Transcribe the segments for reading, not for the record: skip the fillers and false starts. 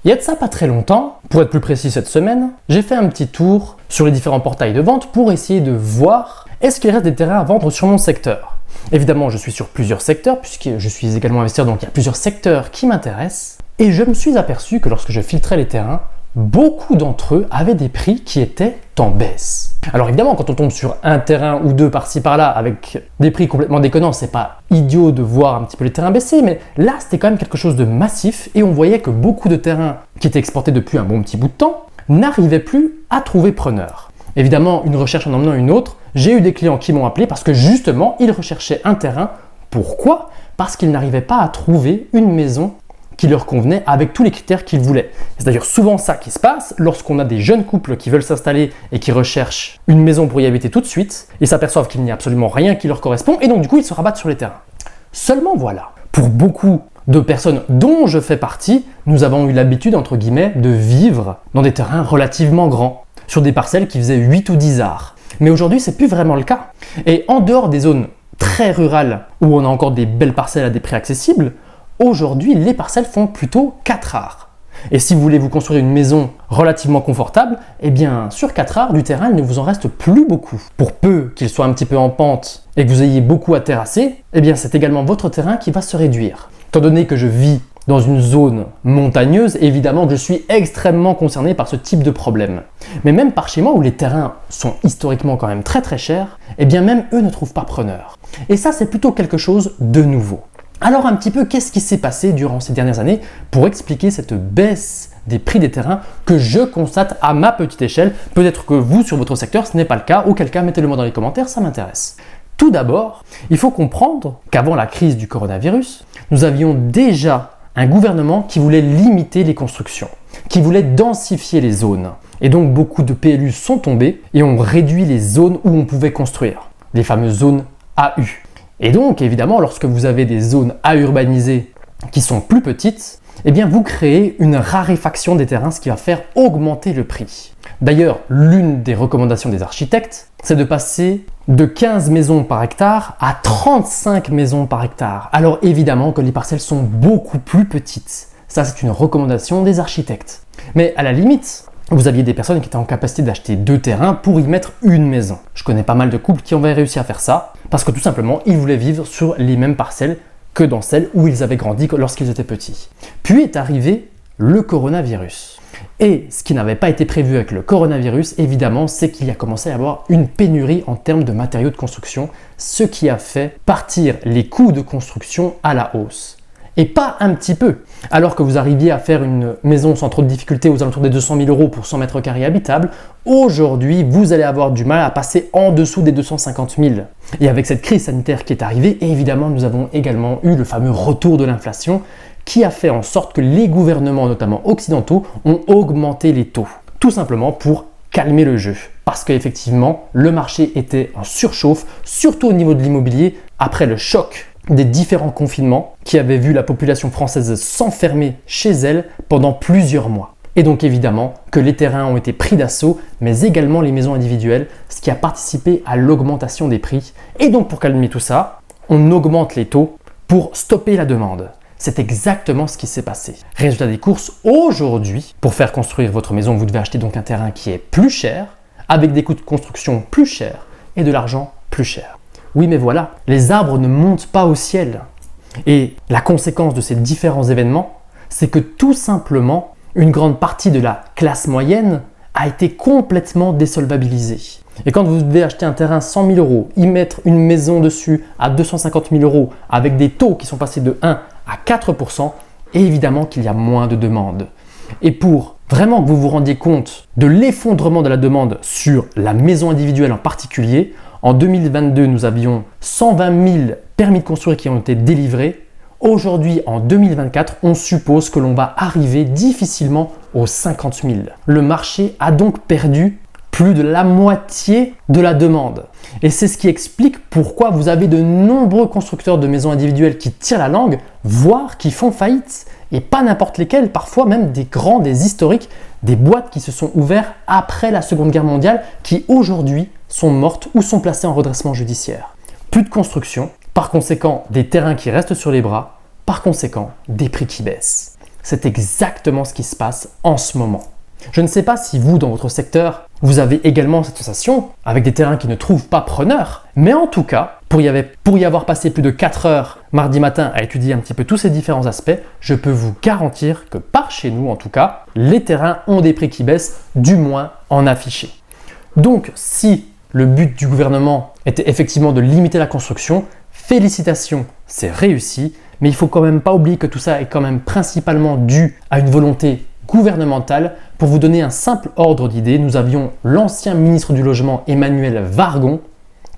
Il y a de ça pas très longtemps, pour être plus précis cette semaine, j'ai fait un petit tour sur les différents portails de vente pour essayer de voir est-ce qu'il reste des terrains à vendre sur mon secteur. Évidemment, je suis sur plusieurs secteurs puisque je suis également investisseur, donc il y a plusieurs secteurs qui m'intéressent. Et je me suis aperçu que lorsque je filtrais les terrains, beaucoup d'entre eux avaient des prix qui étaient en baisse. Alors évidemment, quand on tombe sur un terrain ou deux par-ci par-là avec des prix complètement déconnants, c'est pas idiot de voir un petit peu les terrains baisser, mais là c'était quand même quelque chose de massif et on voyait que beaucoup de terrains qui étaient exportés depuis un bon petit bout de temps n'arrivaient plus à trouver preneur. Évidemment, une recherche en emmenant une autre, j'ai eu des clients qui m'ont appelé parce que justement, ils recherchaient un terrain. Pourquoi ? Parce qu'ils n'arrivaient pas à trouver une maison qui leur convenait avec tous les critères qu'ils voulaient. C'est d'ailleurs souvent ça qui se passe lorsqu'on a des jeunes couples qui veulent s'installer et qui recherchent une maison pour y habiter tout de suite et s'aperçoivent qu'il n'y a absolument rien qui leur correspond et donc du coup ils se rabattent sur les terrains. Seulement voilà, pour beaucoup de personnes dont je fais partie, nous avons eu l'habitude entre guillemets de vivre dans des terrains relativement grands, sur des parcelles qui faisaient 8 ou 10 arts. Mais aujourd'hui c'est plus vraiment le cas. Et en dehors des zones très rurales où on a encore des belles parcelles à des prix accessibles, aujourd'hui, les parcelles font plutôt 4 arts. Et si vous voulez vous construire une maison relativement confortable, eh bien, sur 4 arts du terrain, il ne vous en reste plus beaucoup. Pour peu qu'il soit un petit peu en pente et que vous ayez beaucoup à terrasser, eh bien, c'est également votre terrain qui va se réduire. Étant donné que je vis dans une zone montagneuse, évidemment que je suis extrêmement concerné par ce type de problème. Mais même par chez moi, où les terrains sont historiquement quand même très très chers, eh bien, même eux ne trouvent pas preneur. Et ça, c'est plutôt quelque chose de nouveau. Alors un petit peu, qu'est-ce qui s'est passé durant ces dernières années pour expliquer cette baisse des prix des terrains que je constate à ma petite échelle? Peut-être que vous, sur votre secteur, ce n'est pas le cas, auquel cas, mettez-le moi dans les commentaires, ça m'intéresse. Tout d'abord, il faut comprendre qu'avant la crise du coronavirus, nous avions déjà un gouvernement qui voulait limiter les constructions, qui voulait densifier les zones. Et donc beaucoup de PLU sont tombés et ont réduit les zones où on pouvait construire, les fameuses zones AU. Et donc, évidemment, lorsque vous avez des zones à urbaniser qui sont plus petites, eh bien, vous créez une raréfaction des terrains, ce qui va faire augmenter le prix. D'ailleurs, l'une des recommandations des architectes, c'est de passer de 15 maisons par hectare à 35 maisons par hectare. Alors évidemment que les parcelles sont beaucoup plus petites. Ça, c'est une recommandation des architectes. Mais à la limite, vous aviez des personnes qui étaient en capacité d'acheter 2 terrains pour y mettre une maison. Je connais pas mal de couples qui ont réussi à faire ça parce que tout simplement, ils voulaient vivre sur les mêmes parcelles que dans celles où ils avaient grandi lorsqu'ils étaient petits. Puis est arrivé le coronavirus. Et ce qui n'avait pas été prévu avec le coronavirus, évidemment, c'est qu'il y a commencé à y avoir une pénurie en termes de matériaux de construction, ce qui a fait partir les coûts de construction à la hausse. Et pas un petit peu. Alors que vous arriviez à faire une maison sans trop de difficultés aux alentours des 200 000 € pour 100 mètres carrés habitables, aujourd'hui, vous allez avoir du mal à passer en dessous des 250 000. Et avec cette crise sanitaire qui est arrivée, évidemment, nous avons également eu le fameux retour de l'inflation qui a fait en sorte que les gouvernements, notamment occidentaux, ont augmenté les taux. Tout simplement pour calmer le jeu. Parce qu'effectivement, le marché était en surchauffe, surtout au niveau de l'immobilier, après le choc des différents confinements qui avaient vu la population française s'enfermer chez elle pendant plusieurs mois. Et donc évidemment que les terrains ont été pris d'assaut, mais également les maisons individuelles, ce qui a participé à l'augmentation des prix. Et donc pour calmer tout ça, on augmente les taux pour stopper la demande. C'est exactement ce qui s'est passé. Résultat des courses, aujourd'hui, pour faire construire votre maison, vous devez acheter donc un terrain qui est plus cher, avec des coûts de construction plus chers et de l'argent plus cher. Oui, mais voilà, les arbres ne montent pas au ciel. Et la conséquence de ces différents événements, c'est que tout simplement, une grande partie de la classe moyenne a été complètement désolvabilisée. Et quand vous devez acheter un terrain 100 000 €, y mettre une maison dessus à 250 000 € avec des taux qui sont passés de 1 à 4%, évidemment qu'il y a moins de demandes. Et pour vraiment que vous vous rendiez compte de l'effondrement de la demande sur la maison individuelle en particulier, en 2022, nous avions 120 000 permis de construire qui ont été délivrés. Aujourd'hui, en 2024, on suppose que l'on va arriver difficilement aux 50 000. Le marché a donc perdu plus de la moitié de la demande. Et c'est ce qui explique pourquoi vous avez de nombreux constructeurs de maisons individuelles qui tirent la langue, voire qui font faillite. Et pas n'importe lesquels, parfois même des grands, des historiques, des boîtes qui se sont ouvertes après la Seconde Guerre mondiale, qui aujourd'hui sont mortes ou sont placées en redressement judiciaire. Plus de construction, par conséquent des terrains qui restent sur les bras, par conséquent des prix qui baissent. c'est exactement ce qui se passe en ce moment. Je ne sais pas si vous, dans votre secteur, vous avez également cette sensation, avec des terrains qui ne trouvent pas preneurs, mais en tout cas, pour y avoir passé plus de 4 heures mardi matin à étudier un petit peu tous ces différents aspects, je peux vous garantir que par chez nous, en tout cas, les terrains ont des prix qui baissent, du moins en affiché. Donc, si le but du gouvernement était effectivement de limiter la construction, félicitations, c'est réussi, mais il ne faut quand même pas oublier que tout ça est quand même principalement dû à une volonté gouvernementale. Pour vous donner un simple ordre d'idée, nous avions l'ancien ministre du Logement Emmanuel Wargon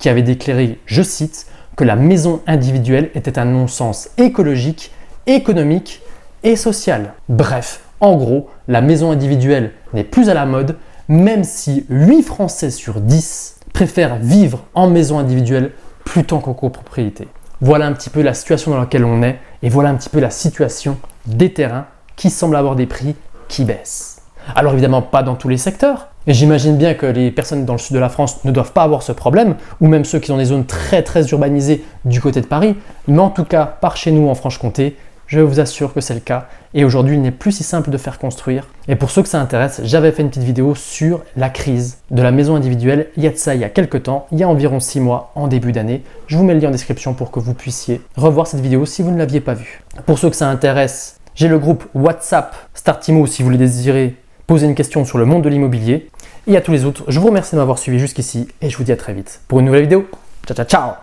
qui avait déclaré, je cite, que la maison individuelle était un non-sens écologique, économique et social. Bref, en gros, la maison individuelle n'est plus à la mode, même si 8 Français sur 10 préfèrent vivre en maison individuelle plutôt qu'en copropriété. Voilà un petit peu la situation dans laquelle on est et voilà un petit peu la situation des terrains qui semblent avoir des prix qui baissent. Alors évidemment pas dans tous les secteurs, et j'imagine bien que les personnes dans le sud de la France ne doivent pas avoir ce problème, ou même ceux qui sont dans des zones très urbanisées du côté de Paris, mais en tout cas par chez nous en Franche-Comté, je vous assure que c'est le cas, et aujourd'hui il n'est plus si simple de faire construire. Et pour ceux que ça intéresse, j'avais fait une petite vidéo sur la crise de la maison individuelle, il y a de ça il y a quelques temps, il y a environ 6 mois, en début d'année. Je vous mets le lien en description pour que vous puissiez revoir cette vidéo si vous ne l'aviez pas vue. Pour ceux que ça intéresse, j'ai le groupe WhatsApp Startimo si vous le désirez poser une question sur le monde de l'immobilier. Et à tous les autres, je vous remercie de m'avoir suivi jusqu'ici et je vous dis à très vite pour une nouvelle vidéo. Ciao ciao ciao!